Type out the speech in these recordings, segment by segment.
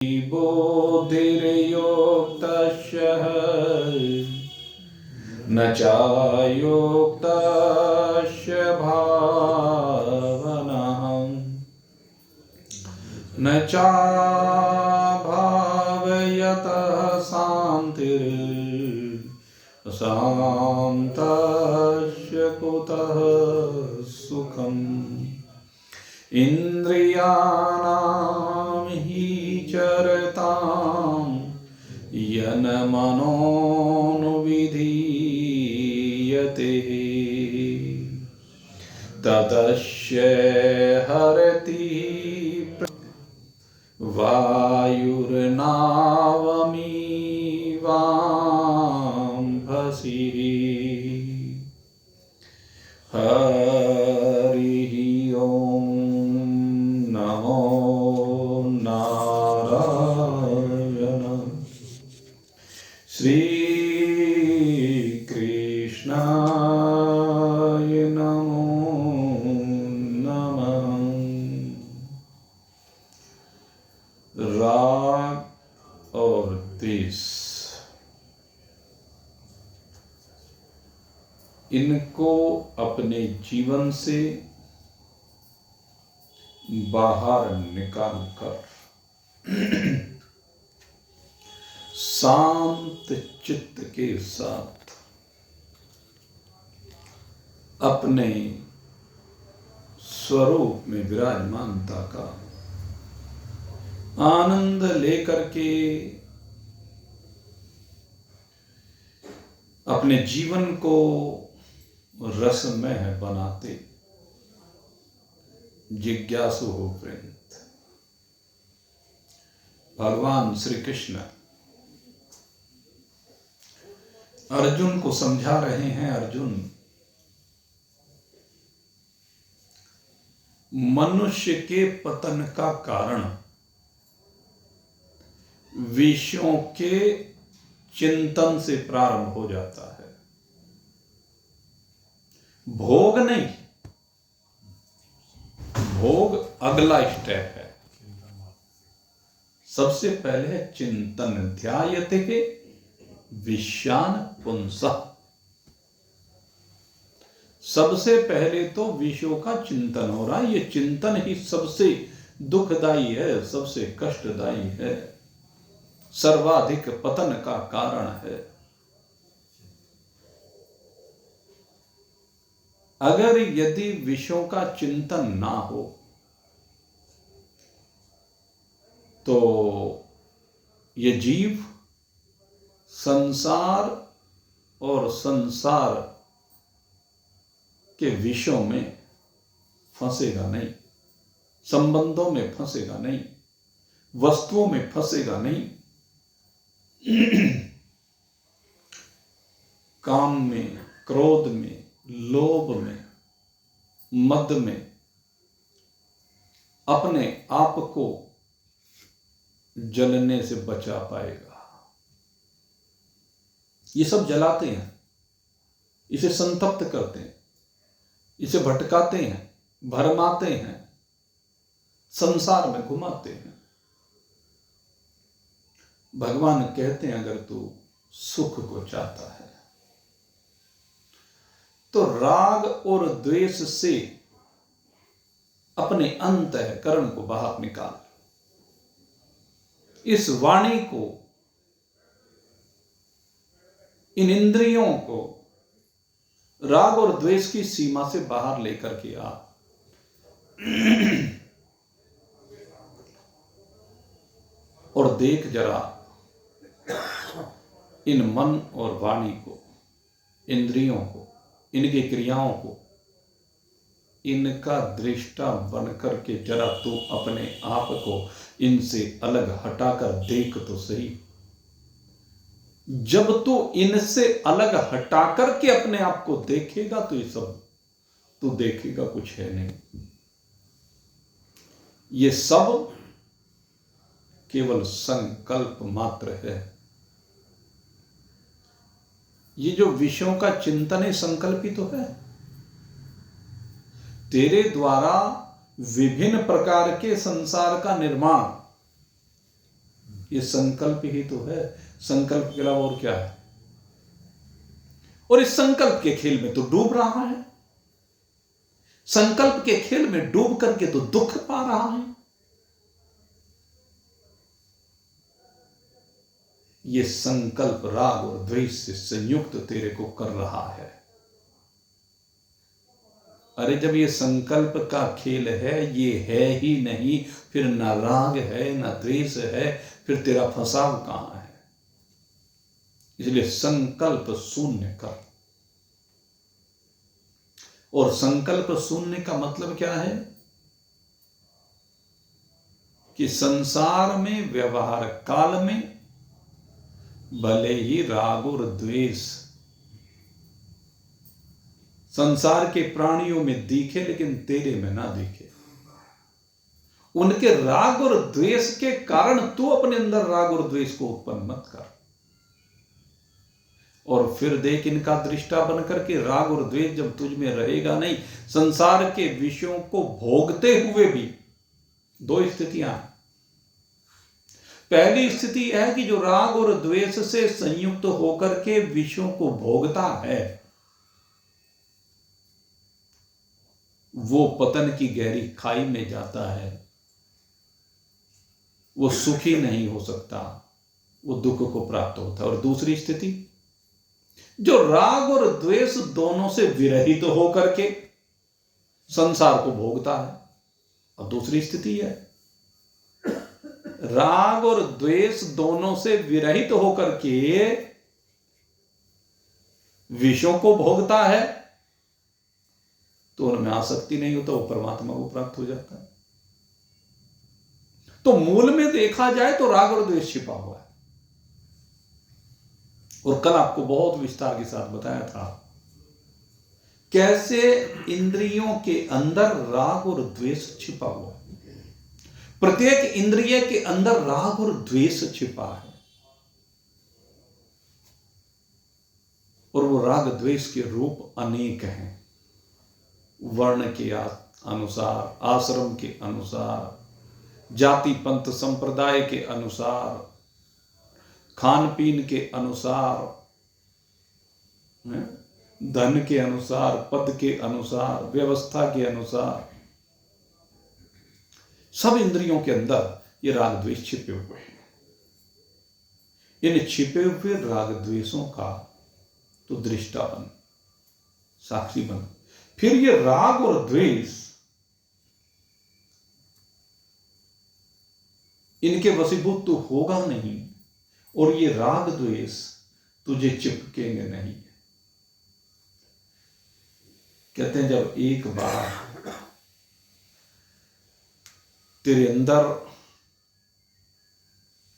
बुद्धिर्योक्तस्य न चायोक्तस्य भावना न चाभावयतः शान्तिर्शान्तस्य कुतः सुखम् इन्द्रियाणां हि चरतां यन मनोनुविधीयते ततस्य हरति वायुर्नावमिवाम्भसि हरिः ओम् नमो नारायण श्रीकृष्णाय नमो नमः। राग और द्वेष, इनको अपने जीवन से बाहर निकालकर शांत चित्त के साथ अपने स्वरूप में विराजमानता का आनंद लेकर के अपने जीवन को रसमय बनाते जिज्ञासु हो प्रेरित। भगवान श्री कृष्ण अर्जुन को समझा रहे हैं, अर्जुन, मनुष्य के पतन का कारण विषयों के चिंतन से प्रारंभ हो जाता है, भोग नहीं। भोग अगला स्टेप है। सबसे पहले है चिंतन। ध्यायते के विषयान पुंसः। सबसे पहले तो विषयों का चिंतन हो रहा है। ये चिंतन ही सबसे दुखदाई है, सबसे कष्टदाई है, सर्वाधिक पतन का कारण है। अगर यदि विषयों का चिंतन ना हो तो ये जीव संसार और संसार के विषयों में फंसेगा नहीं, संबंधों में फंसेगा नहीं, वस्तुओं में फंसेगा नहीं, काम में, क्रोध में, लोभ में, मद में अपने आप को जलने से बचा पाएगा। ये सब जलाते हैं, इसे संतप्त करते हैं, इसे भटकाते हैं, भरमाते हैं, संसार में घुमाते हैं। भगवान कहते हैं अगर तू सुख को चाहता है तो राग और द्वेष से अपने अंतःकरण को बाहर निकाल। इस वाणी को, इन इंद्रियों को राग और द्वेष की सीमा से बाहर लेकर के आ। और देख जरा इन मन और वाणी को, इंद्रियों को, इनकी क्रियाओं को, इनका दृष्टा बनकर के जरा तू अपने आप को इनसे अलग हटाकर देख तो सही। जब तू इनसे अलग हटाकर के अपने आप को देखेगा तो ये सब तू देखेगा कुछ है नहीं। ये सब केवल संकल्प मात्र है। ये जो विषयों का चिंतन है, संकल्प ही तो है। तेरे द्वारा विभिन्न प्रकार के संसार का निर्माण ये संकल्प ही तो है, संकल्प के अलावा और क्या है? और इस संकल्प के खेल में तो डूब रहा है, संकल्प के खेल में डूब करके तो दुख पा रहा है। ये संकल्प राग और द्वेष से संयुक्त तेरे को कर रहा है। अरे जब ये संकल्प का खेल है, ये है ही नहीं, फिर ना राग है ना द्वेष है, फिर तेरा फंसाव कहां है? इसलिए संकल्प शून्य कर। और संकल्प शून्य का मतलब क्या है? कि संसार में, व्यवहार काल में भले ही राग और द्वेष संसार के प्राणियों में दिखे, लेकिन तेरे में ना दिखे। उनके राग और द्वेष के कारण तू अपने अंदर राग और द्वेष को उत्पन्न मत कर। और फिर देख, इनका दृष्टा बन करके राग और द्वेष जब तुझ में रहेगा नहीं, संसार के विषयों को भोगते हुए भी दो स्थितियां हैं। पहली स्थिति है कि जो राग और द्वेष से संयुक्त होकर के विषयों को भोगता है, वो पतन की गहरी खाई में जाता है, वो सुखी नहीं हो सकता, वो दुख को प्राप्त होता है। और दूसरी स्थिति, जो राग और द्वेष दोनों से विरहित होकर के संसार को भोगता है। और दूसरी स्थिति है, राग और द्वेष दोनों से विरहित होकर के विषयों को भोगता है, तो उनमें आसक्ति नहीं होता, वो परमात्मा को प्राप्त हो जाता है। तो मूल में देखा जाए तो राग और द्वेष छिपा हुआ है। और कल आपको बहुत विस्तार के साथ बताया था कैसे इंद्रियों के अंदर राग और द्वेष छिपा हुआ है। प्रत्येक इंद्रिय के अंदर राग और द्वेष छिपा है, और वो राग द्वेष के रूप अनेक हैं। वर्ण के अनुसार, आश्रम के अनुसार, जाति पंथ संप्रदाय के अनुसार, खान पीन के अनुसार, धन के अनुसार, पद के अनुसार, व्यवस्था के अनुसार, सब इंद्रियों के अंदर ये राग द्वेष छिपे हुए हैं। इन छिपे हुए राग द्वेषों का तो दृष्टा बन, साक्षी बन। फिर ये राग और द्वेष इनके वशीभूत तो होगा नहीं, और ये राग द्वेष तुझे चिपकेंगे नहीं। कहते हैं जब एक बार तेरे अंदर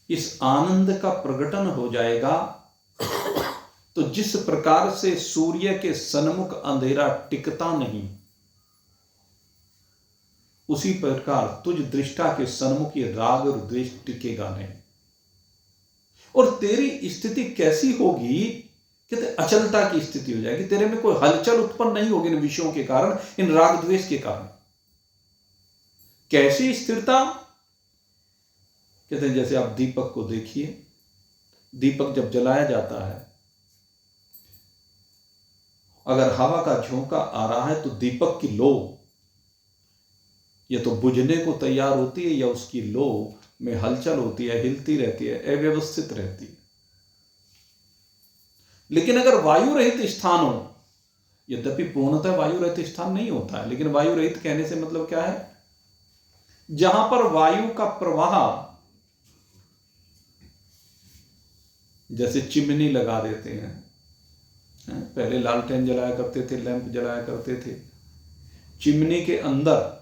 इस आनंद का प्रकटन हो जाएगा, तो जिस प्रकार से सूर्य के सन्मुख अंधेरा टिकता नहीं, उसी प्रकार तुझ दृष्टा के सन्मुख ये राग और द्वेष टिकेगा नहीं। और तेरी स्थिति कैसी होगी? कहते अचलता की स्थिति हो जाएगी। तेरे में कोई हलचल उत्पन्न नहीं होगी इन विषयों के कारण, इन राग द्वेष के कारण। कैसी स्थिरता? कहते हैं जैसे आप दीपक को देखिए, दीपक जब जलाया जाता है, अगर हवा का झोंका आ रहा है तो दीपक की लो या तो बुझने को तैयार होती है, या उसकी लो में हलचल होती है, हिलती रहती है, अव्यवस्थित रहती है। लेकिन अगर वायु रहित स्थान हो, यद्यपि पूर्णतः वायु रहित स्थान नहीं होता है, लेकिन वायु रहित कहने से मतलब क्या है? जहां पर वायु का प्रवाह, जैसे चिमनी लगा देते हैं, पहले लालटेन जलाया करते थे, लैंप जलाया करते थे, चिमनी के अंदर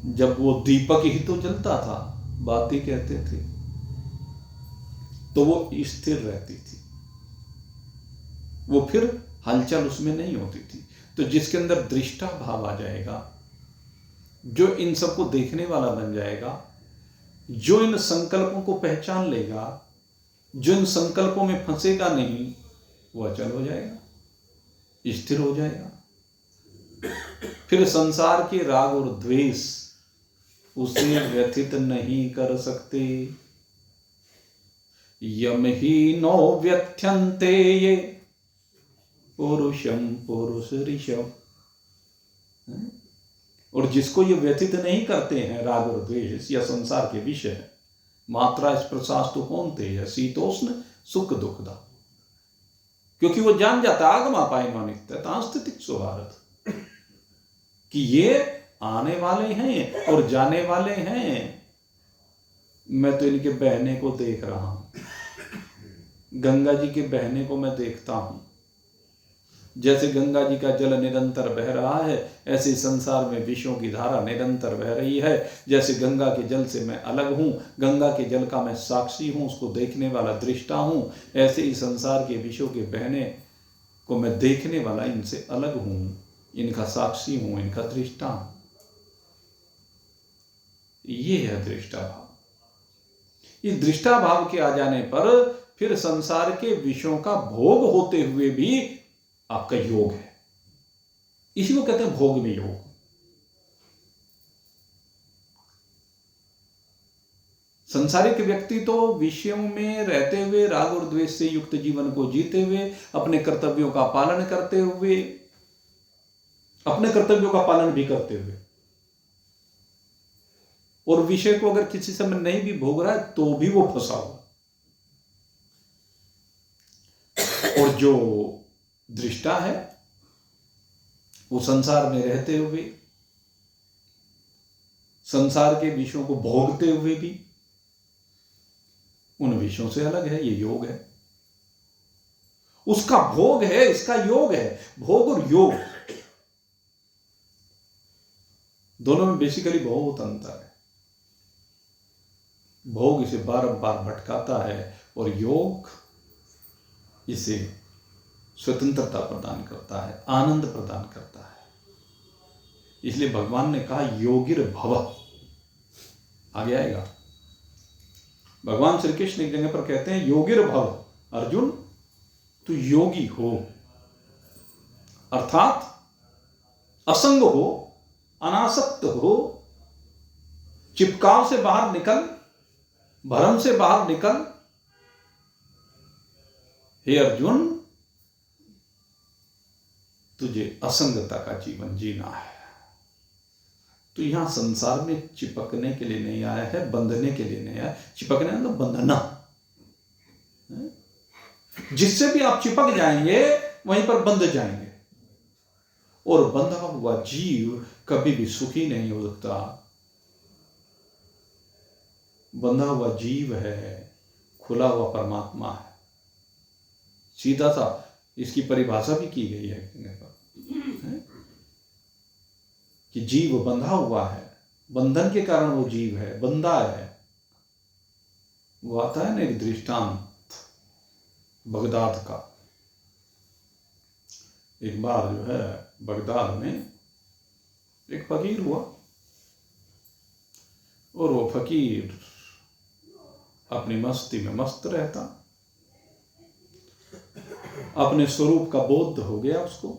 जब वो दीपक ही तो जलता था, बाती कहते थे, तो वो स्थिर रहती थी, वो फिर हलचल उसमें नहीं होती थी। तो जिसके अंदर दृष्टा भाव आ जाएगा, जो इन सबको देखने वाला बन जाएगा, जो इन संकल्पों को पहचान लेगा, जो इन संकल्पों में फंसेगा नहीं, वो अचल हो जाएगा, स्थिर हो जाएगा। फिर संसार के राग और द्वेष उसे व्यथित नहीं कर सकते। यम ही नो व्यथ्यन्ते ये पुरुषम पुरुष ऋषभ। और जिसको ये व्यथित नहीं करते हैं राग और द्वेष या संसार के विषय, मात्रा स्पर्शास्तु कौन्तेय शीतोष्ण सुख दुखदा, क्योंकि वो जान जाता आगमा पायनो नित्यता स्थितिक सुभारत कि ये आने वाले हैं और जाने वाले हैं। मैं तो इनके बहने को देख रहा हूं, गंगा जी के बहने को मैं देखता हूं। जैसे गंगा जी का जल निरंतर बह रहा है, ऐसे संसार में विषयों की धारा निरंतर बह रही है। जैसे गंगा के जल से मैं अलग हूं, गंगा के जल का मैं साक्षी हूं, उसको देखने वाला दृष्टा हूं, ऐसे ही संसार के विषयों के बहने को मैं देखने वाला इनसे अलग हूं, इनका साक्षी हूं, इनका दृष्टा हूं। ये है दृष्टा भाव। इस दृष्टा भाव के आ जाने पर फिर संसार के विषयों का भोग होते हुए भी आपका योग है। इसी को कहते हैं भोग में योग। संसारिक व्यक्ति तो विषयों में रहते हुए राग और द्वेष से युक्त जीवन को जीते हुए, अपने कर्तव्यों का पालन करते हुए, अपने कर्तव्यों का पालन भी करते हुए, और विषय को अगर किसी समय नहीं भी भोग रहा है तो भी वो फंसा हुआ। और जो दृष्टा है वो संसार में रहते हुए, संसार के विषयों को भोगते हुए भी उन विषयों से अलग है। ये योग है, उसका भोग है, इसका योग है। भोग और योग दोनों में बेसिकली बहुत अंतर है। भोग इसे बार-बार भटकाता है और योग इसे स्वतंत्रता प्रदान करता है, आनंद प्रदान करता है। इसलिए भगवान ने कहा योगिर भव। आगे आएगा, भगवान श्री कृष्ण एक जगह पर कहते हैं योगिर भव, अर्जुन तू योगी हो, अर्थात असंग हो, अनासक्त हो, चिपकाव से बाहर निकल, भ्रम से बाहर निकल। हे अर्जुन, तुझे असंगता का जीवन जीना है। तो यहां संसार में चिपकने के लिए नहीं आया है, बंधने के लिए नहीं आया। चिपकने मतलब बंधना, जिससे भी आप चिपक जाएंगे वहीं पर बंध जाएंगे। और बंधा हुआ जीव कभी भी सुखी नहीं हो सकता। बंधा हुआ जीव है, खुला हुआ परमात्मा है। सीधा सा इसकी परिभाषा भी की गई है कि जीव बंधा हुआ है, बंधन के कारण वो जीव है, बंधा है। वो आता है ना एक दृष्टांत बगदाद का। एक बार जो है बगदाद में एक फकीर हुआ, और वो फकीर अपनी मस्ती में मस्त रहता, अपने स्वरूप का बोध हो गया उसको।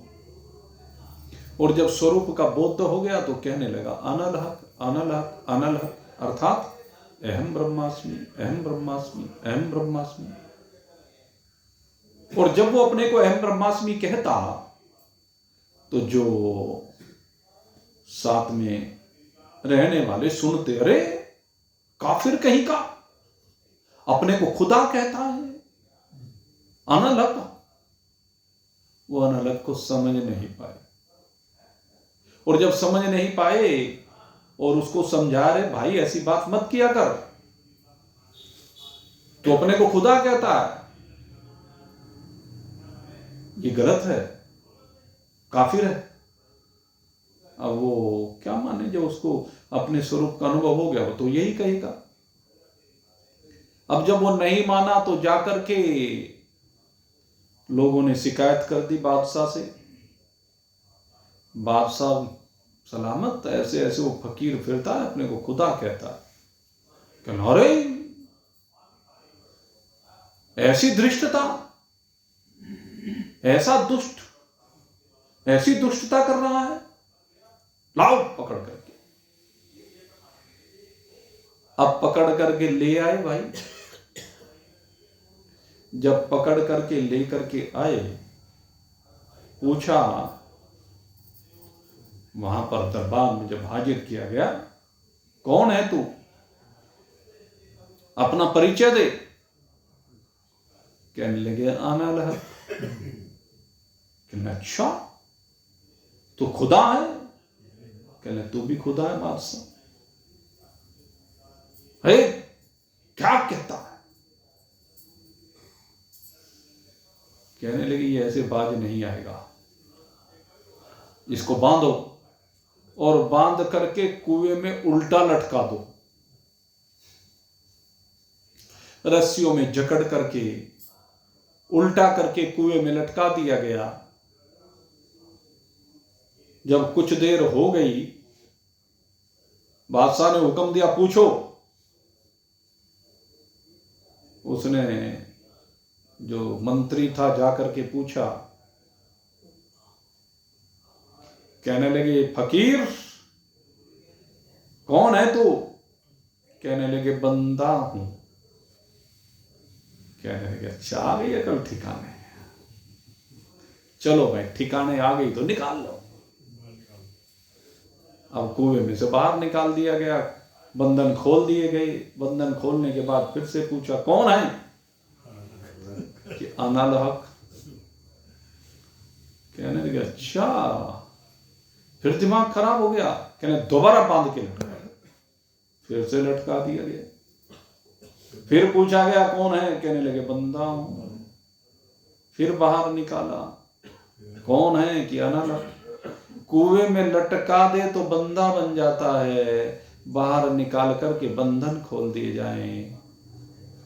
और जब स्वरूप का बोध हो गया तो कहने लगा अनलहक अनलहक अनलहक, अर्थात अहम ब्रह्मास्मि अहम ब्रह्मास्मि अहम ब्रह्मास्मि। और जब वो अपने को अहम ब्रह्मास्मि कहता तो जो साथ में रहने वाले सुनते, अरे काफिर कहीं का, अपने को खुदा कहता है, अनलहक। वो अनलहक को समझ नहीं पाए, और जब समझ नहीं पाए और उसको समझा रहे भाई ऐसी बात मत किया कर, तो अपने को खुदा कहता है, ये गलत है, काफिर है। अब वो क्या माने, जब उसको अपने स्वरूप का अनुभव हो गया वो तो यही कहेगा। अब जब वो नहीं माना तो जाकर के लोगों ने शिकायत कर दी बादशाह से। बादशाह सलामत, ऐसे ऐसे वो फकीर फिरता है, अपने को खुदा कहता है। कहना अरे ऐसी धृष्टता, ऐसा दुष्ट, ऐसी दुष्टता कर रहा है, लाओ पकड़ करके। अब पकड़ करके ले आए भाई, जब पकड़ करके लेकर के आए, पूछा, वहां पर दरबार में जब हाजिर किया गया, कौन है तू, अपना परिचय दे। कहने लगे आना लहर। कहने अच्छा तू खुदा है। कहने तू भी खुदा है बादशाह। है क्या कहता है। कहने लगे ये ऐसे बाज नहीं आएगा, इसको बांधो और बांध करके कुएं में उल्टा लटका दो। रस्सियों में जकड़ करके उल्टा करके कुएं में लटका दिया गया। जब कुछ देर हो गई, बादशाह ने हुक्म दिया, पूछो। उसने जो मंत्री था जाकर के पूछा। कहने लगे फकीर कौन है तू। कहने लगे बंदा हूं। कहने लगे अच्छा आ गई अकल ठिकाने। चलो भाई ठिकाने आ गई तो निकाल लो। अब कुएं में से बाहर निकाल दिया गया, बंधन खोल दिए गए। बंधन खोलने के बाद फिर से पूछा कौन है, कि अनल हक। कहने लगे अच्छा, फिर दिमाग खराब हो गया। कहने दोबारा बांध के लटका, फिर से लटका दिया गया। फिर पूछा गया कौन है। कहने लगे बंदा हूं। फिर बाहर निकाला, कौन है, कि अनल हक। कुएं में लटका दे तो बंदा बन जाता है, बाहर निकाल करके बंधन खोल दिए जाएं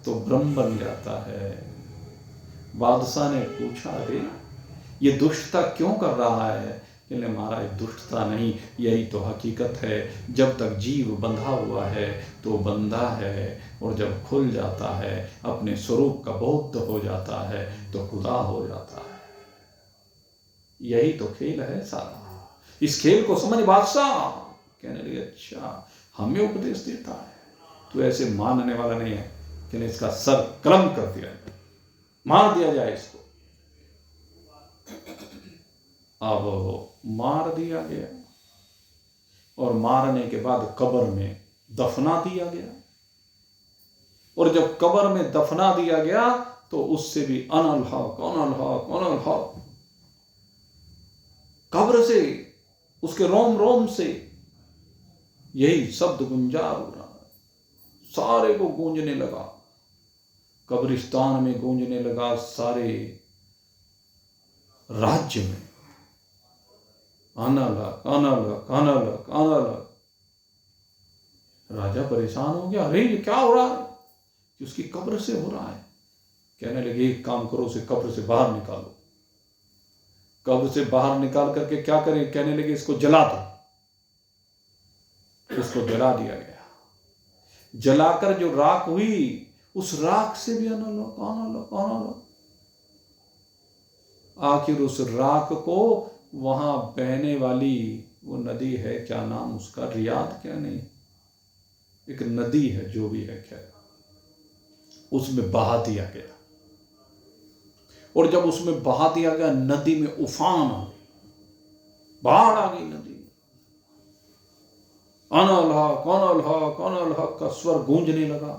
तो ब्रह्म बन जाता है। बादशाह ने पूछा अरे ये दुष्टता क्यों कर रहा है। कहने महाराज दुष्टता नहीं, यही तो हकीकत है। जब तक जीव बंधा हुआ है तो बंधा है, और जब खुल जाता है अपने स्वरूप का बोध हो जाता है तो खुदा हो जाता है। यही तो खेल है सारा। इस खेल को समझ बादशाह। कहने लगे अच्छा, हमें उपदेश देता है, तू ऐसे मानने वाला नहीं है। कहने इसका सर कलम कर दिया जाए, मार दिया जाए इसको। अब मार दिया गया, और मारने के बाद कब्र में दफना दिया गया। और जब कब्र में दफना दिया गया तो उससे भी अनल हक अनल हक अनल हक, कब्र से, उसके रोम रोम से यही शब्द गुंजार हो रहा है। सारे को गूंजने लगा, कब्रिस्तान में गूंजने लगा, सारे राज्य में अनल हक अनल हक अनल हक अनल हक। राजा परेशान हो गया, अरे ये क्या हो रहा है, कि उसकी कब्र से हो रहा है। कहने लगे एक काम करो, उसे कब्र से बाहर निकालो। कब्र से बाहर निकाल करके क्या करें। कहने लगे इसको जला दो। उसको जला दिया गया। जलाकर जो राख हुई, उस राख से भी अनल हक अनल हक अनल हक। आखिर उस राख को वहां बहने वाली वो नदी है, क्या नाम उसका, रियाद क्या, नहीं एक नदी है, जो भी है खैर, उसमें बहा दिया गया। और जब उसमें बहा दिया गया, नदी में उफान आ गई, बाढ़ आ गई नदी में। अनल हक अनल हक अनल हक का स्वर गूंजने लगा।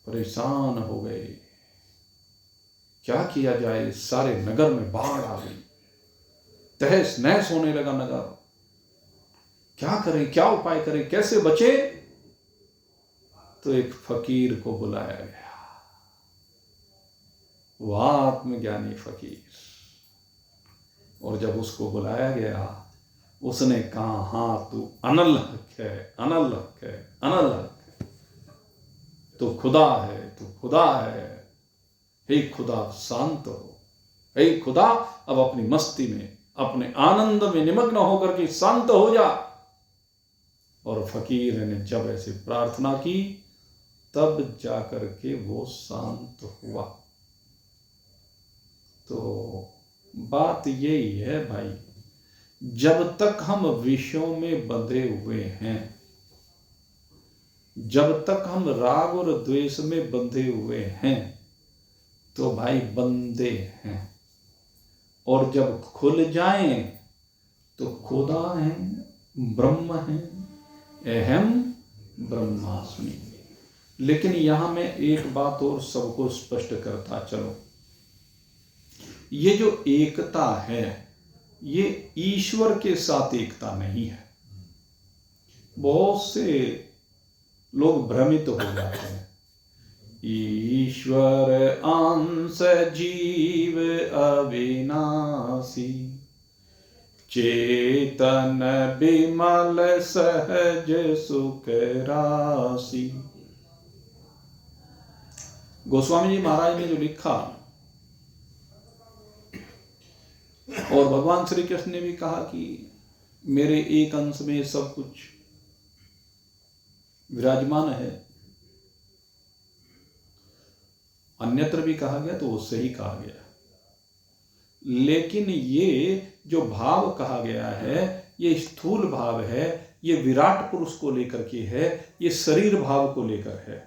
परेशान हो गए, क्या किया जाए। सारे नगर में बाढ़ आ गई, तहस नहस होने लगा नगर। क्या करें, क्या उपाय करें, कैसे बचे। तो एक फकीर को बुलाया गया, वो आत्मज्ञानी फकीर। और जब उसको बुलाया गया, उसने कहा हाँ तू अनल हक है अनल हक है अनल हक है, तू खुदा है तू खुदा है। हे खुदा शांत हो, हे खुदा अब अपनी मस्ती में, अपने आनंद में निमग्न होकर के शांत हो जा। और फकीर ने जब ऐसे प्रार्थना की, तब जाकर के वो शांत हुआ। तो बात यही है भाई, जब तक हम विषयों में बंधे हुए हैं, जब तक हम राग और द्वेष में बंधे हुए हैं तो भाई बंदे हैं, और जब खुल जाएं तो खुदा है, ब्रह्म है, अहम ब्रह्मास्मि। लेकिन यहां मैं एक बात और सबको स्पष्ट करता चलो, ये जो एकता है ये ईश्वर के साथ एकता नहीं है। बहुत से लोग भ्रमित हो जाते हैं। ईश्वर अंश जीव अविनाशी, चेतन विमल सहज सुख राशि। गोस्वामी जी महाराज ने जो लिखा, और भगवान श्री कृष्ण ने भी कहा कि मेरे एक अंश में सब कुछ विराजमान है, अन्यत्र भी कहा गया तो उससे ही कहा गया। लेकिन ये जो भाव कहा गया है ये स्थूल भाव है, ये विराट पुरुष को लेकर के है, ये शरीर भाव को लेकर है।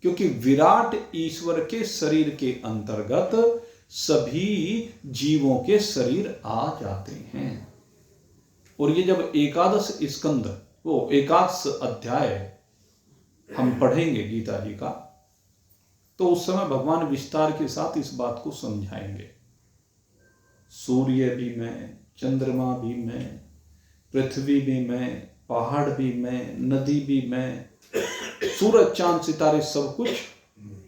क्योंकि विराट ईश्वर के शरीर के अंतर्गत सभी जीवों के शरीर आ जाते हैं। और ये जब एकादश स्कंद, वो एकादश अध्याय हम पढ़ेंगे गीता जी का, तो उस समय भगवान विस्तार के साथ इस बात को समझाएंगे। सूर्य भी मैं, चंद्रमा भी मैं, पृथ्वी भी मैं, पहाड़ भी मैं, नदी भी मैं, सूरज चांद सितारे सब कुछ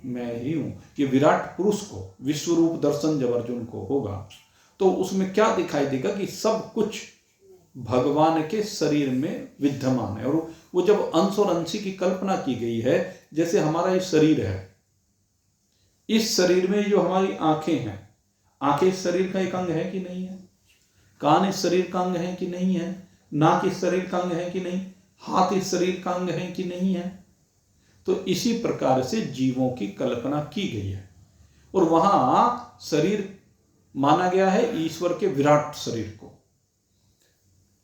मैं ही हूं। ये विराट पुरुष को विश्व रूप दर्शन जब अर्जुन को होगा तो उसमें क्या दिखाई देगा कि सब कुछ भगवान के शरीर में विद्यमान है। और वो जब अंश और अंशी की कल्पना की गई है, जैसे हमारा ये शरीर है, इस शरीर में जो हमारी आंखें हैं, आंखें इस शरीर का एक अंग है कि नहीं है? कान इस शरीर का अंग है कि नहीं है? नाक इस शरीर का अंग है कि नहीं? हाथ इस शरीर का अंग है कि नहीं है? तो इसी प्रकार से जीवों की कल्पना की गई है। और वहां शरीर माना गया है ईश्वर के विराट शरीर को,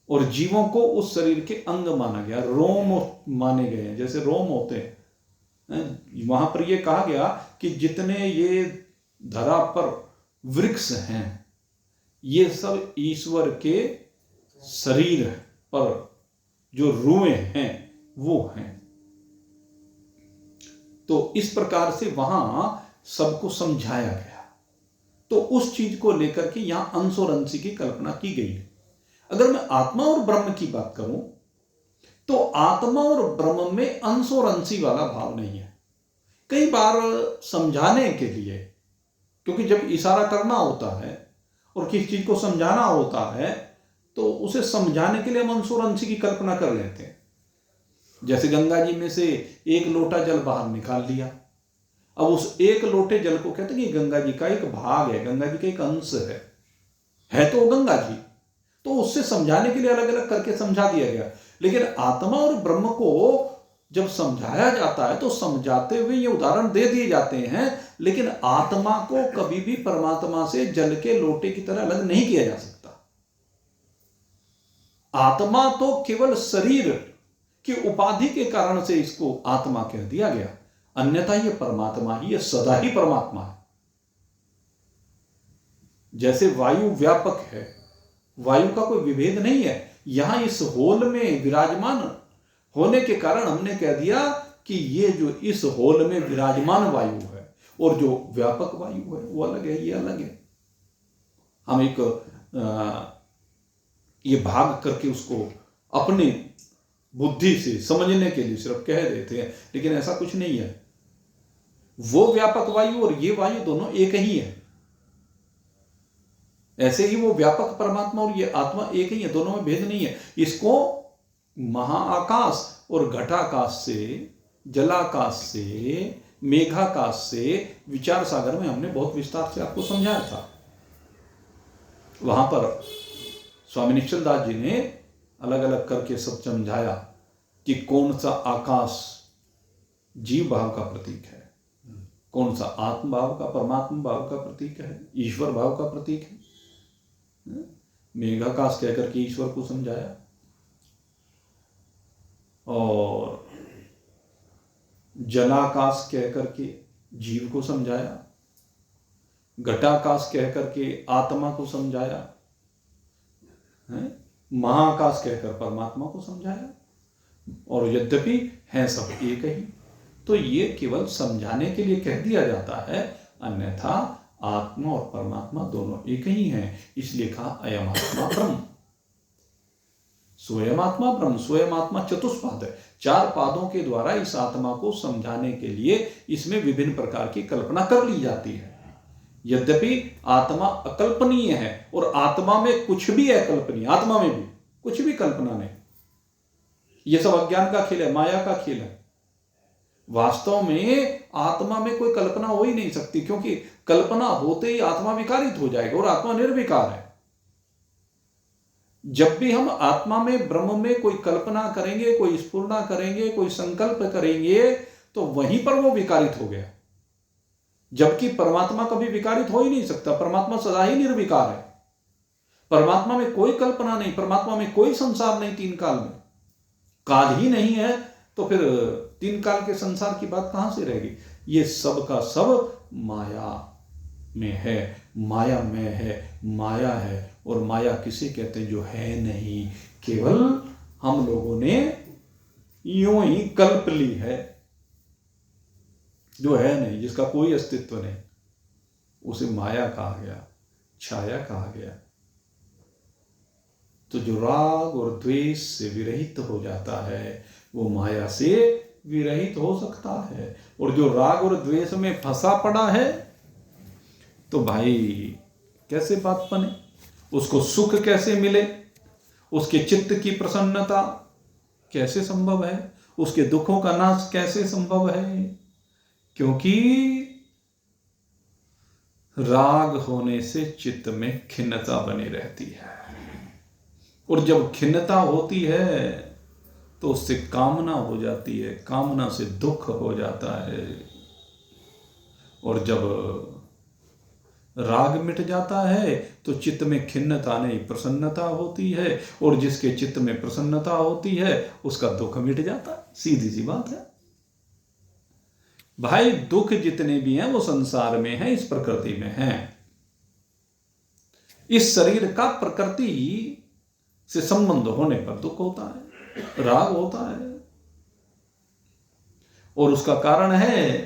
और जीवों को उस शरीर के अंग माना गया, रोम माने गए हैं, जैसे रोम होते हैं। वहां पर यह कहा गया कि जितने ये धरा पर वृक्ष हैं ये सब ईश्वर के शरीर पर जो रुएं हैं वो हैं। तो इस प्रकार से वहां सबको समझाया गया। तो उस चीज को लेकर के यहां अंश और अंशी की कल्पना की गई है। अगर मैं आत्मा और ब्रह्म की बात करूं तो आत्मा और ब्रह्म में अंश और अंशी वाला भाव नहीं है। कई बार समझाने के लिए, क्योंकि जब इशारा करना होता है और किसी चीज को समझाना होता है तो उसे समझाने के लिए हम अंश और अंशी की कल्पना कर लेते हैं। जैसे गंगा जी में से एक लोटा जल बाहर निकाल लिया, अब उस एक लोटे जल को कहते हैं कि गंगा जी का एक भाग है, गंगा जी का एक अंश है तो गंगा जी, तो उससे समझाने के लिए अलग अलग करके समझा दिया गया। लेकिन आत्मा और ब्रह्म को जब समझाया जाता है तो समझाते हुए ये उदाहरण दे दिए जाते हैं, लेकिन आत्मा को कभी भी परमात्मा से जल के लोटे की तरह अलग नहीं किया जा सकता। आत्मा तो केवल शरीर की उपाधि के कारण से इसको आत्मा कह दिया गया, अन्यथा ये परमात्मा ही है, सदा ही परमात्मा है। जैसे वायु व्यापक है, वायु का कोई विभेद नहीं है, यहां इस होल में विराजमान होने के कारण हमने कह दिया कि ये जो इस होल में विराजमान वायु है और जो व्यापक वायु है वो अलग है, ये अलग है। हम एक ये भाग करके उसको अपनी बुद्धि से समझने के लिए सिर्फ कह देते हैं, लेकिन ऐसा कुछ नहीं है। वो व्यापक वायु और ये वायु दोनों एक ही है। ऐसे ही वो व्यापक परमात्मा और ये आत्मा एक ही है, दोनों में भेद नहीं है। इसको महाआकाश और घटाकाश से, जलाकाश से, मेघाकाश से, विचार सागर में हमने बहुत विस्तार से आपको समझाया था। वहां पर स्वामी निश्चल दास जी ने अलग अलग करके सब समझाया कि कौन सा आकाश जीव भाव का प्रतीक है, कौन सा आत्म भाव का, परमात्मा भाव का प्रतीक है, ईश्वर भाव का प्रतीक है। मेघाकाश कहकर के ईश्वर को समझाया, और जलाकाश कह करके जीव को समझाया, घटाकाश कह करके आत्मा को समझाया, महाकाश कहकर परमात्मा को समझाया, और यद्यपि हैं सब एक ही। तो ये केवल समझाने के लिए कह दिया जाता है, अन्यथा आत्मा और परमात्मा दोनों एक ही हैं। इसलिए कहा अयम आत्मा ब्रह्म, स्वयं आत्मा ब्रह्म। स्वयं आत्मा चतुष्पाद है, 4 पादों के द्वारा इस आत्मा को समझाने के लिए इसमें विभिन्न प्रकार की कल्पना कर ली जाती है। यद्यपि आत्मा अकल्पनीय है, और आत्मा में कुछ भी अकल्पनीय, आत्मा में भी कुछ भी कल्पना नहीं। यह सब अज्ञान का खेल है, माया का खेल है। वास्तव में आत्मा में कोई कल्पना हो ही नहीं सकती, क्योंकि कल्पना होते ही आत्मा विकारित हो जाएगा, और आत्मा निर्विकार है। जब भी हम आत्मा में, ब्रह्म में कोई कल्पना करेंगे, कोई स्फुरना करेंगे, कोई संकल्प करेंगे, तो वहीं पर वो विकारित हो गया। जबकि परमात्मा कभी विकारित हो ही नहीं सकता, परमात्मा सदा ही निर्विकार है। परमात्मा में कोई कल्पना नहीं, परमात्मा में कोई संसार नहीं। 3 काल में काल ही नहीं है, तो फिर 3 काल के संसार की बात कहां से रहेगी। ये सब का सब माया में है, माया में है, माया है। और माया किसे कहते हैं? जो है नहीं, केवल हम लोगों ने यूं ही कल्प ली है। जो है नहीं, जिसका कोई अस्तित्व नहीं, उसे माया कहा गया, छाया कहा गया। तो जो राग और द्वेष से विरहित हो जाता है, वो माया से विरहित हो सकता है। और जो राग और द्वेष में फंसा पड़ा है, तो भाई कैसे बात बने, उसको सुख कैसे मिले, उसके चित्त की प्रसन्नता कैसे संभव है, उसके दुखों का नाश कैसे संभव है? क्योंकि राग होने से चित्त में खिन्नता बनी रहती है, और जब खिन्नता होती है तो उससे कामना हो जाती है, कामना से दुख हो जाता है। और जब राग मिट जाता है तो चित्त में खिन्नता नहीं, प्रसन्नता होती है, और जिसके चित्त में प्रसन्नता होती है उसका दुख मिट जाता है। सीधी सी बात है भाई। दुख जितने भी हैं वो संसार में हैं, इस प्रकृति में हैं। इस शरीर का प्रकृति से संबंध होने पर दुख होता है, राग होता है। और उसका कारण है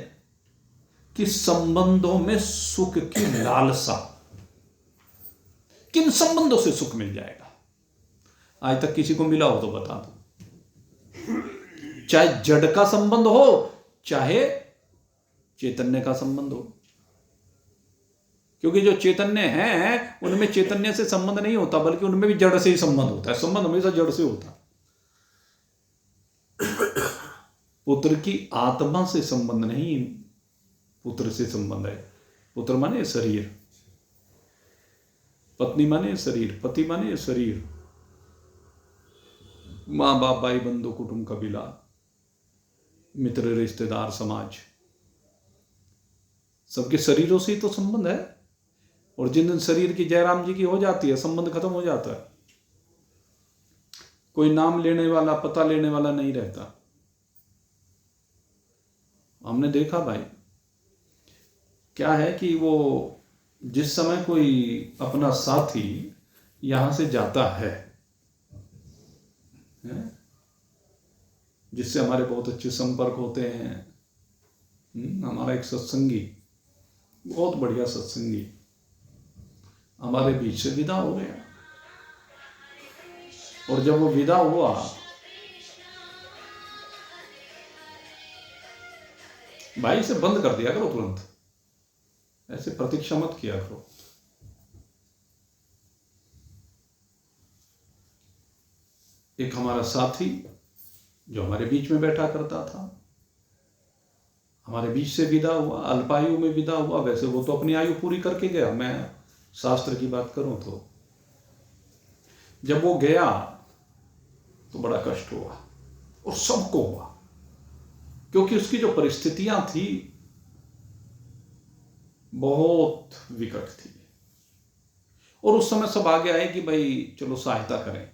कि संबंधों में सुख की लालसा। किन संबंधों से सुख मिल जाएगा? आज तक किसी को मिला हो तो बता दो। चाहे जड़ का संबंध हो, चाहे चैतन्य का संबंध हो। क्योंकि जो चैतन्य हैं उनमें चैतन्य से संबंध नहीं होता, बल्कि उनमें भी जड़ से ही संबंध होता है। संबंध हमेशा जड़ से होता है। पुत्र की आत्मा से संबंध नहीं, पुत्र से संबंध है। पुत्र माने शरीर, पत्नी माने शरीर, पति माने शरीर, मां बाप भाई बंधु कुटुंब कबीला, मित्र रिश्तेदार समाज, सबके शरीरों से ही तो संबंध है। और जिन दिन शरीर की जयराम जी की हो जाती है, संबंध खत्म हो जाता है। कोई नाम लेने वाला, पता लेने वाला नहीं रहता। हमने देखा भाई, क्या है कि वो जिस समय कोई अपना साथी यहां से जाता है, जिससे हमारे बहुत अच्छे संपर्क होते हैं, हमारा एक सत्संगी, बहुत बढ़िया सत्संगी, हमारे बीच से विदा हो गया। और जब वो विदा हुआ, भाई से बंद कर दिया करो तुरंत, ऐसे प्रतीक्षा मत किया करो। एक हमारा साथी जो हमारे बीच में बैठा करता था, हमारे बीच से विदा हुआ, अल्पायु में विदा हुआ। वैसे वो तो अपनी आयु पूरी करके गया, मैं शास्त्र की बात करूं तो जब वो गया तो बड़ा कष्ट हुआ, और सबको हुआ, क्योंकि उसकी जो परिस्थितियां थी बहुत विकट थी। और उस समय सब आगे आए कि भाई चलो सहायता करें।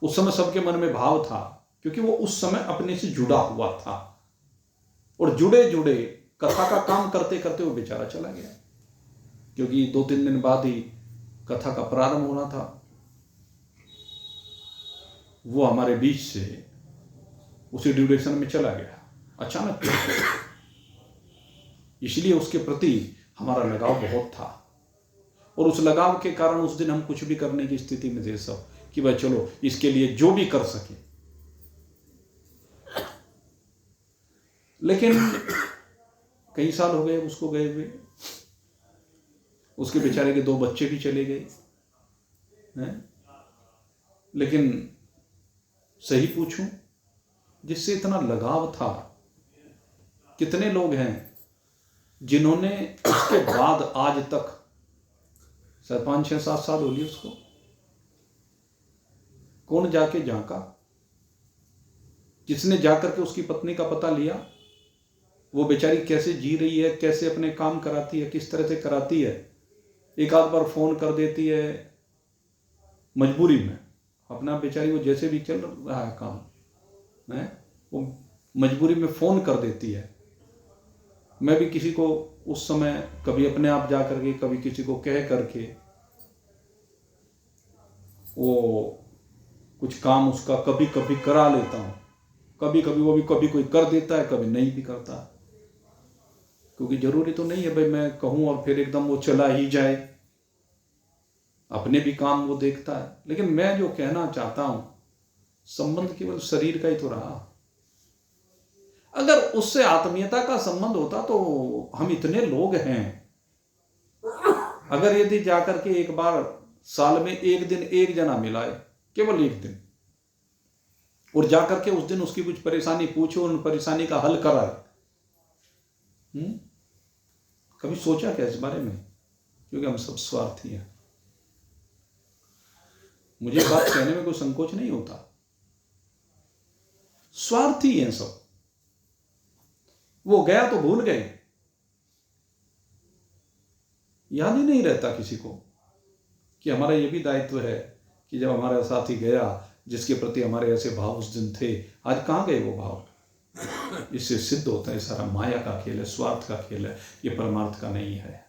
उस समय सबके मन में भाव था क्योंकि वो उस समय अपने से जुड़ा हुआ था, और जुड़े जुड़े कथा का काम करते करते वो बेचारा चला गया, क्योंकि 2-3 दिन बाद ही कथा का प्रारंभ होना था। वो हमारे बीच से उसी ड्यूरेशन में चला गया अचानक। इसलिए उसके प्रति हमारा लगाव बहुत था, और उस लगाव के कारण उस दिन हम कुछ भी करने की स्थिति में थे सब, कि भाई चलो इसके लिए जो भी कर सके। लेकिन कई साल हो गए उसको गए हुए, उसके बेचारे के 2 बच्चे भी चले गए हैं। लेकिन सही पूछूं, जिससे इतना लगाव था, कितने लोग हैं जिन्होंने उसके बाद आज तक 5-6-7 साल हो लिए उसको, कौन जाके झांका, जिसने जाकर के उसकी पत्नी का पता लिया, वो बेचारी कैसे जी रही है, कैसे अपने काम कराती है, किस तरह से कराती है। एक आध बार फोन कर देती है मजबूरी में, अपना बेचारी वो जैसे भी चल रहा है काम है, वो मजबूरी में फोन कर देती है। मैं भी किसी को उस समय कभी अपने आप जा करके, कभी किसी को कह करके, वो कुछ काम उसका कभी कभी करा लेता हूँ। कभी कभी वो भी कभी कोई कर देता है, कभी नहीं भी करता, क्योंकि जरूरी तो नहीं है भाई मैं कहूँ और फिर एकदम वो चला ही जाए, अपने भी काम वो देखता है। लेकिन मैं जो कहना चाहता हूं, संबंध केवल शरीर का ही तो रहा। अगर उससे आत्मीयता का संबंध होता तो हम इतने लोग हैं, अगर यदि जाकर के एक बार साल में एक दिन एक जना मिलाए, केवल एक दिन, और जाकर के उस दिन उसकी कुछ परेशानी पूछो, उन परेशानी का हल कराए, कभी सोचा क्या इस बारे में? क्योंकि हम सब स्वार्थी हैं। मुझे बात कहने में कोई संकोच नहीं होता, स्वार्थी हैं सब। वो गया तो भूल गए, याद ही नहीं रहता किसी को कि हमारा ये भी दायित्व है कि जब हमारा साथी गया, जिसके प्रति हमारे ऐसे भाव उस दिन थे, आज कहां गए वो भाव। इससे सिद्ध होता है सारा माया का खेल है, स्वार्थ का खेल है, ये परमार्थ का नहीं है।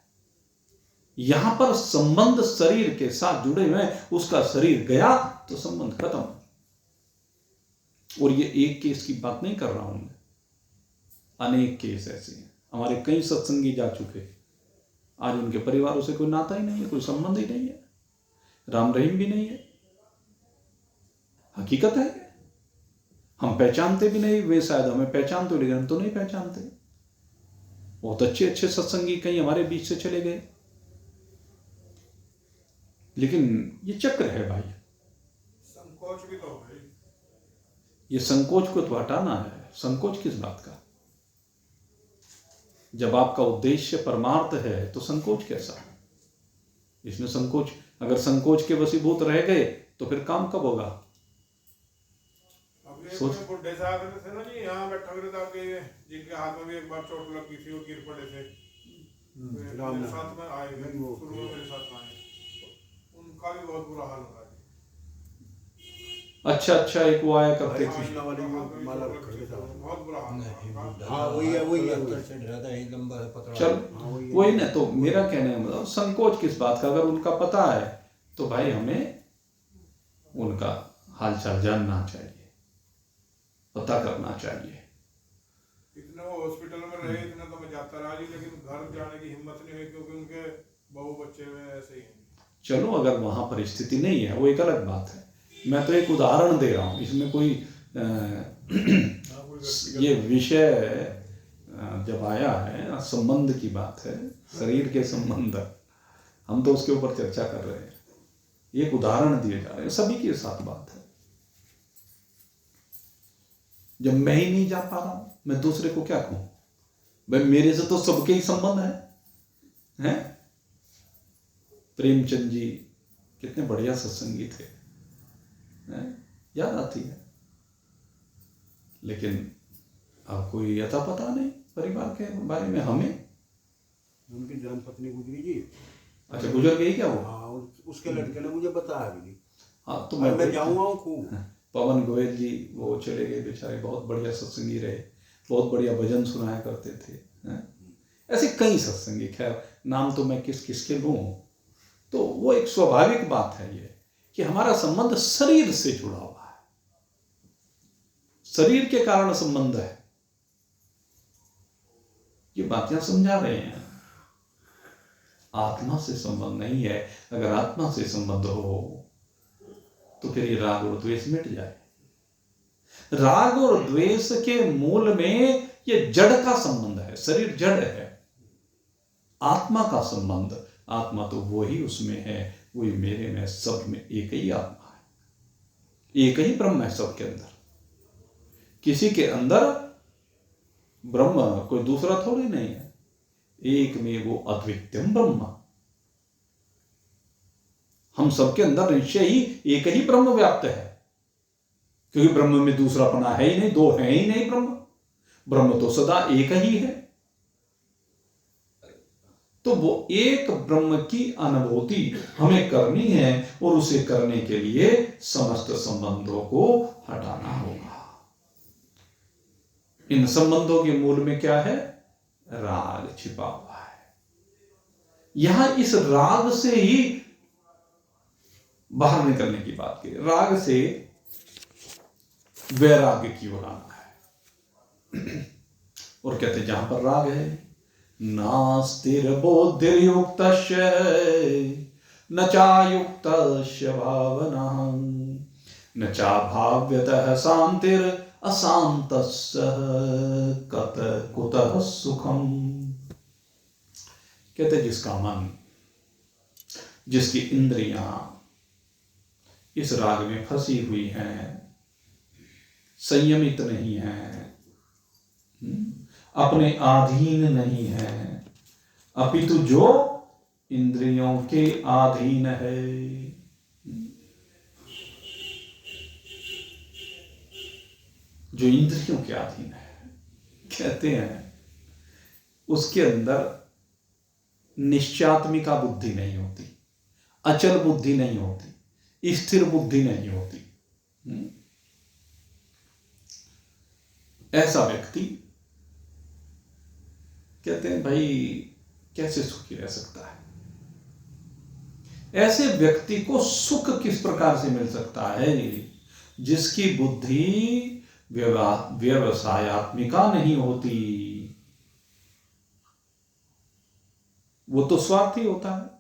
यहां पर संबंध शरीर के साथ जुड़े हुए, उसका शरीर गया तो संबंध खत्म। और ये एक केस की बात नहीं कर रहा हूं मैं, अनेक केस ऐसे हैं। हमारे कई सत्संगी जा चुके, आज उनके परिवारों से कोई नाता ही नहीं है, कोई संबंध ही नहीं है, राम रहीम भी नहीं है। हकीकत है, हम पहचानते भी नहीं, वे शायद हमें पहचानते, लेकिन हम तो नहीं पहचानते। बहुत अच्छे अच्छे सत्संगी कई हमारे बीच से चले गए। लेकिन ये चक्र है भाई, संकोच भी तो है। ये संकोच को तो हटाना है। संकोच किस बात का? जब आपका उद्देश्य परमार्थ है तो संकोच कैसा? इसमें संकोच, अगर संकोच के वशीभूत रह गए तो फिर काम कब होगा? बुढ़े साहब थे ना जी, यहाँ बैठा हुए थे आपके, जिनके हाथ में भी एक बार चोट लग गई थी, वो गिर पड़े थे, मेरे साथ में आए, शुरू में मेरे साथ आए, उनका भी बहुत बुरा हाल हुआ। अच्छा, एक वो आया करते थे, बहुत बुरा हाल। चल वही ना। तो मेरा कहने का मतलब संकोच किस बात का? अगर उनका पता है तो भाई हमें उनका हालचाल जानना चाहिए, पता करना चाहिए। इतना वो हॉस्पिटल में रहे, इतना तो मैं जाता रहा जी, लेकिन घर जाने की हिम्मत नहीं हुई, क्योंकि उनके बहू बच्चे में ऐसे ही। चलो अगर वहां परिस्थिति नहीं है वो एक अलग बात है, मैं तो एक उदाहरण दे रहा हूं, इसमें कोई ये विषय जब आया है, संबंध की बात है, शरीर के संबंध, हम तो उसके ऊपर चर्चा कर रहे हैं, एक उदाहरण दिए जा रहे हैं, सभी के साथ बात है। जब मैं ही नहीं जा पा रहा हूं, मैं दूसरे को क्या कहूं? भाई मेरे से तो सबके ही संबंध हैं? प्रेमचंद जी कितने बढ़िया सत्संगी थे, याद आती है। लेकिन अब कोई अता पता नहीं परिवार के बारे में हमें। उनकी धर्मपत्नी गुजरी जी। अच्छा, गुजर गई क्या वो? हाँ, उसके लड़के ने मुझे बताया भी। हाँ, तो मैं जाऊंगा खूब, पवन गोयल जी वो चले गए बेचारे, बहुत बढ़िया सत्संगी रहे, बहुत बढ़िया भजन सुनाया करते थे, हैं? ऐसे कई सत्संगी, खैर नाम तो मैं किस किस के लूँ। तो वो एक स्वाभाविक बात है ये कि हमारा संबंध शरीर से जुड़ा हुआ है, शरीर के कारण संबंध है। ये बातें समझा रहे हैं, आत्मा से संबंध नहीं है। अगर आत्मा से संबंध हो तो फिर ये राग और द्वेष मिट जाए। राग और द्वेष के मूल में ये जड़ का संबंध है, शरीर जड़ है। आत्मा का संबंध, आत्मा तो वही उसमें है, वही मेरे में, सब में एक ही आत्मा है, एक ही ब्रह्म है सबके अंदर। किसी के अंदर ब्रह्म कोई दूसरा थोड़ी नहीं है, एक में वो अद्वितीयम ब्रह्म। हम सबके अंदर निश्चय ही एक ही ब्रह्म व्याप्त है, क्योंकि ब्रह्म में दूसरा पना है ही नहीं, दो है ही नहीं। ब्रह्म तो सदा एक ही है। तो वो एक ब्रह्म की अनुभूति हमें करनी है, और उसे करने के लिए समस्त संबंधों को हटाना होगा। इन संबंधों के मूल में क्या है? राग छिपा हुआ है। यहां इस राग से ही बाहर निकलने की बात की, राग से वैराग्य की ओर आना है। और कहते जहां पर राग है, नास्तिर्बोधिर्युक्तस्य न चायुक्तस्य भावना न चाभाव्यतः शांतिर अशांतस्य कुतः सुखम। कहते जिसका मन, जिसकी इंद्रियां इस राग में फंसी हुई हैं, संयमित नहीं है, अपने अधीन नहीं है, अपितु जो इंद्रियों के अधीन है, जो इंद्रियों के अधीन है, कहते हैं उसके अंदर निश्चयात्मिका बुद्धि नहीं होती, अचल बुद्धि नहीं होती, स्थिर बुद्धि नहीं होती। ऐसा व्यक्ति कहते हैं भाई कैसे सुखी रह सकता है? ऐसे व्यक्ति को सुख किस प्रकार से मिल सकता है? जिसकी बुद्धि व्यवसायत्मिका नहीं होती। वो तो स्वार्थी होता है,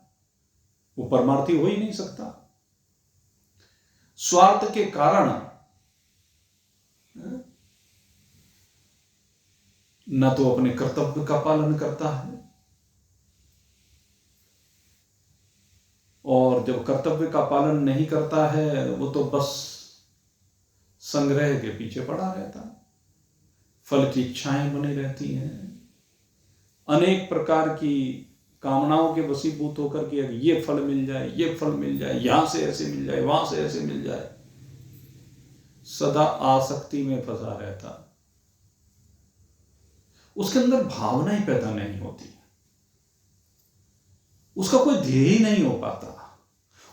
वो परमार्थी हो ही नहीं सकता। स्वार्थ के कारण न तो अपने कर्तव्य का पालन करता है, और जब कर्तव्य का पालन नहीं करता है वो तो बस संग्रह के पीछे पड़ा रहता है, फल की इच्छाएं बनी रहती हैं, अनेक प्रकार की कामनाओं के वशीभूत होकर के ये फल मिल जाए, ये फल मिल जाए, यहां से ऐसे मिल जाए, वहां से ऐसे मिल जाए, सदा आसक्ति में फंसा रहता। उसके अंदर भावना ही पैदा नहीं होती, उसका कोई ध्येय ही नहीं हो पाता,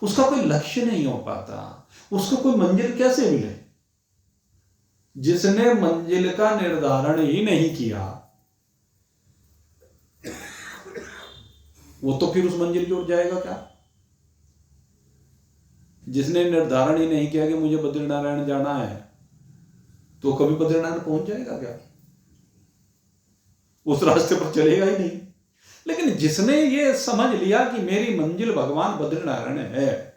उसका कोई लक्ष्य नहीं हो पाता, उसको कोई मंजिल कैसे मिले? जिसने मंजिल का निर्धारण ही नहीं किया वो तो फिर उस मंजिल की ओर जाएगा क्या? जिसने निर्धारण ही नहीं किया कि मुझे बद्रीनारायण जाना है, तो कभी बद्रीनारायण पहुंच जाएगा क्या? उस रास्ते पर चलेगा ही नहीं। लेकिन जिसने ये समझ लिया कि मेरी मंजिल भगवान बद्रीनारायण है,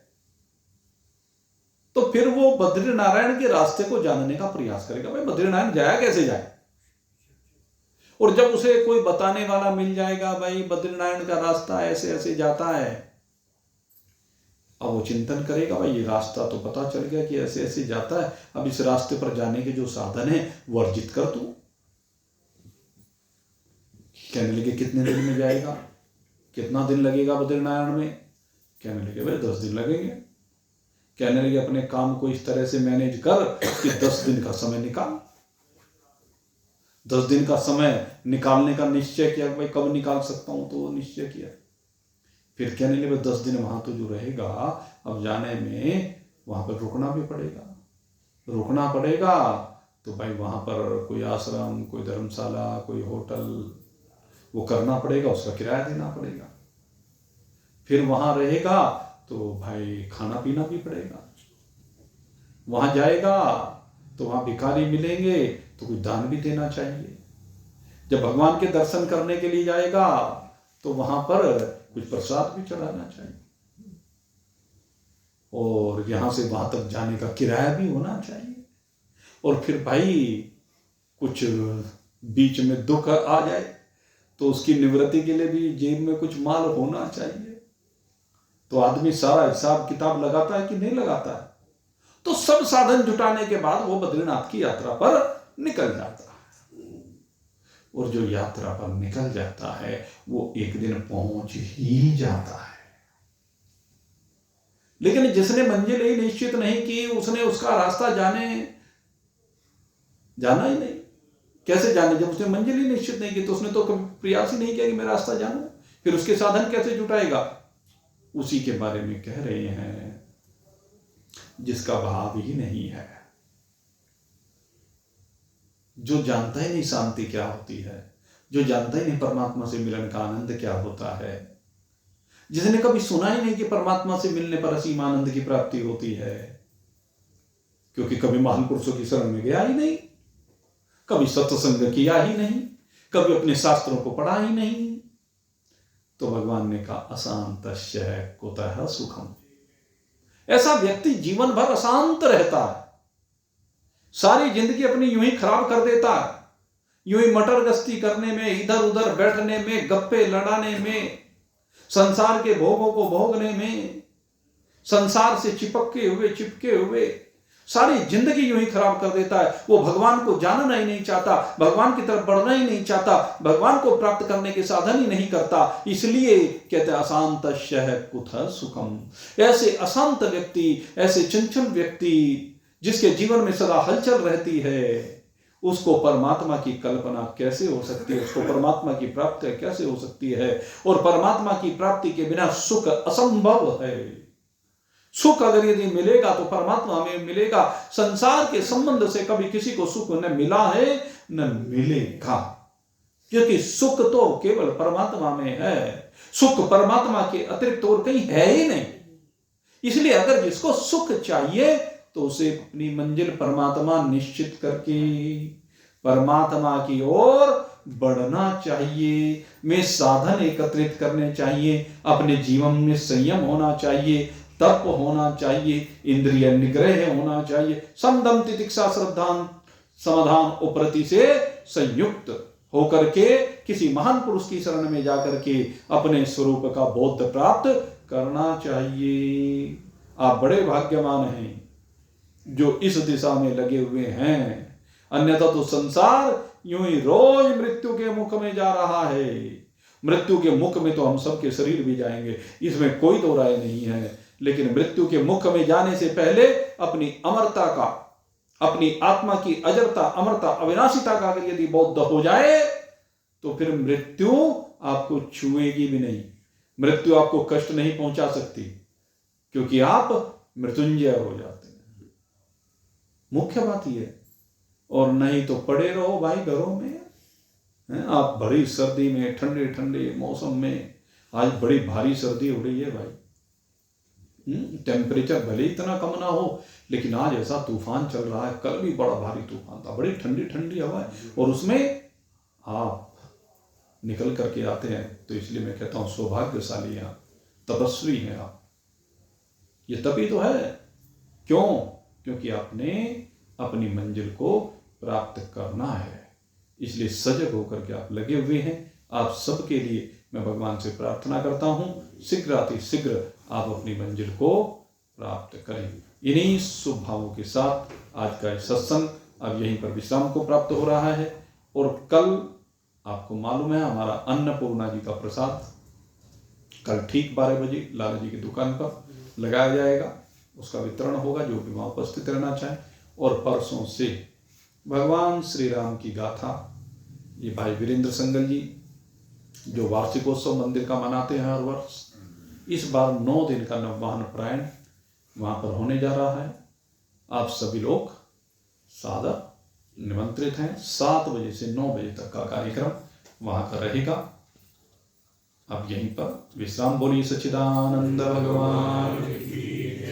तो फिर वो बद्रीनारायण के रास्ते को जानने का प्रयास करेगा। भाई बद्रीनारायण जाया कैसे जाए? और जब उसे कोई बताने वाला मिल जाएगा, भाई बद्रीनारायण का रास्ता ऐसे ऐसे जाता है, अब वो चिंतन करेगा, भाई ये रास्ता तो पता चल गया कि ऐसे ऐसे जाता है, अब इस रास्ते पर जाने के जो साधन है वो अर्जित कर तू। कहने लगे कितने दिन में जाएगा, कितना दिन लगेगा बद्रीनारायण में? कहने लगे भाई 10 दिन लगेंगे। कहने लगे अपने काम को इस तरह से मैनेज कर कि 10 दिन का समय निकाल। 10 दिन का समय निकालने का निश्चय किया, भाई कब निकाल सकता हूं, तो निश्चय किया। फिर कहने लगे 10 दिन वहां तो जो रहेगा, अब जाने में वहां पर रुकना भी पड़ेगा, रुकना पड़ेगा तो भाई वहाँ पर कोई आश्रम, कोई धर्मशाला, कोई होटल वो करना पड़ेगा, उसका किराया देना पड़ेगा। फिर वहाँ रहेगा तो भाई खाना पीना भी पड़ेगा। वहाँ जाएगा तो वहाँ भिखारी मिलेंगे तो कुछ दान भी देना चाहिए। जब भगवान के दर्शन करने के लिए जाएगा तो वहाँ पर कुछ प्रसाद भी चढ़ाना चाहिए, और यहाँ से वहाँ तक जाने का किराया भी होना चाहिए। और फिर भाई कुछ बीच में दुख आ जाए तो उसकी निवृत्ति के लिए भी जेब में कुछ माल होना चाहिए। तो आदमी सारा हिसाब किताब लगाता है कि नहीं लगाता है? तो सब साधन जुटाने के बाद वो बद्रीनाथ की यात्रा पर निकल जाता है। और जो यात्रा पर निकल जाता है वो एक दिन पहुंच ही जाता है। लेकिन जिसने मंजिल ही निश्चित नहीं की, उसने उसका रास्ता जाना ही नहीं। कैसे जाने? जब उसने मंजिल ही निश्चित नहीं की तो उसने तो कभी प्रयास ही नहीं किया कि मैं रास्ता जानूं। फिर उसके साधन कैसे जुटाएगा? उसी के बारे में कह रहे हैं, जिसका भाव ही नहीं है, जो जानता ही नहीं शांति क्या होती है, जो जानता ही नहीं परमात्मा से मिलन का आनंद क्या होता है, जिसने कभी सुना ही नहीं कि परमात्मा से मिलने पर असीम आनंद की प्राप्ति होती है, क्योंकि कभी महान पुरुषों की शरण में गया ही नहीं, कभी सत्संग किया ही नहीं, कभी अपने शास्त्रों को पढ़ा ही नहीं। तो भगवान ने कहा अशांतस्य कुतः सुखम। ऐसा व्यक्ति जीवन भर अशांत रहता है, सारी जिंदगी अपनी यूं ही खराब कर देता है, यूं ही मटर गश्ती करने में, इधर उधर बैठने में, गप्पे लड़ाने में, संसार के भोगों को भोगने में, संसार से चिपके हुए सारी जिंदगी यूं ही खराब कर देता है। वो भगवान को जानना ही नहीं चाहता, भगवान की तरफ बढ़ना ही नहीं चाहता, भगवान को प्राप्त करने के साधन ही नहीं करता। इसलिए कहते हैं अशांतस्य कुतः सुखम। ऐसे अशांत व्यक्ति, ऐसे चंचल व्यक्ति जिसके जीवन में सदा हलचल रहती है, उसको परमात्मा की कल्पना कैसे हो सकती है, उसको परमात्मा की प्राप्ति कैसे हो सकती है? और परमात्मा की प्राप्ति के बिना सुख असंभव है। सुख अगर यदि मिलेगा तो परमात्मा में मिलेगा। संसार के संबंध से कभी किसी को सुख न मिला है न मिलेगा, क्योंकि सुख तो केवल परमात्मा में है। सुख परमात्मा के अतिरिक्त और कहीं है ही नहीं। इसलिए अगर जिसको सुख चाहिए तो उसे अपनी मंजिल परमात्मा निश्चित करके परमात्मा की ओर बढ़ना चाहिए, में साधन एकत्रित करने चाहिए, अपने जीवन में संयम होना चाहिए, तप होना चाहिए, इंद्रिय निग्रह होना चाहिए, समदम तितिक्षा श्रद्धान समाधान उपरति से संयुक्त होकर के किसी महान पुरुष की शरण में जाकर के अपने स्वरूप का बोध प्राप्त करना चाहिए। आप बड़े भाग्यवान हैं जो इस दिशा में लगे हुए हैं, अन्यथा तो संसार यूं ही रोज मृत्यु के मुख में जा रहा है। मृत्यु के मुख में तो हम सबके शरीर भी जाएंगे, इसमें कोई दो राय नहीं है। लेकिन मृत्यु के मुख में जाने से पहले अपनी अमरता का, अपनी आत्मा की अजरता, अमरता, अविनाशिता का अगर यदि बोध हो जाए तो फिर मृत्यु आपको छुएगी भी नहीं, मृत्यु आपको कष्ट नहीं पहुंचा सकती, क्योंकि आप मृत्युंजय हो जाते हैं। मुख्य बात यह। और नहीं तो पड़े रहो भाई घरों में। आप बड़ी सर्दी में, ठंडे ठंडे मौसम में, आज बड़ी भारी सर्दी हो रही है भाई। टेम्परेचर भले इतना कम ना हो, लेकिन आज ऐसा तूफान चल रहा है। कल भी बड़ा भारी तूफान था, बड़ी ठंडी ठंडी हवा है, और उसमें आप निकल करके आते हैं। तो इसलिए मैं कहता हूं सौभाग्यशाली हैं आप, तपस्वी हैं आप। ये तभी तो है। क्यों? क्योंकि आपने अपनी मंजिल को प्राप्त करना है, इसलिए सजग होकर के आप लगे हुए हैं। आप सबके लिए मैं भगवान से प्रार्थना करता हूं, शीघ्र अति शीघ्र आप अपनी मंजिल को प्राप्त करें। इन्हीं शुभ भावों के साथ आज का सत्संग अब यहीं पर विश्राम को प्राप्त हो रहा है। और कल आपको मालूम है हमारा अन्नपूर्णा जी का प्रसाद कल ठीक 12 बजे लाला जी की दुकान पर लगाया जाएगा, उसका वितरण होगा, जो भी वहाँ उपस्थित रहना चाहे। और परसों से भगवान श्री राम की गाथा, ये भाई वीरेंद्र संगल जी जो वार्षिकोत्सव मंदिर का मनाते हैं हर वर्ष, इस बार 9 दिन का नववाहन प्रायण वहाँ पर होने जा रहा है। आप सभी लोग सादर निमंत्रित हैं। 7 बजे से 9 बजे तक का कार्यक्रम वहां का रहेगा। अब यहीं पर विश्राम। बोलिए सच्चिदानंद भगवान की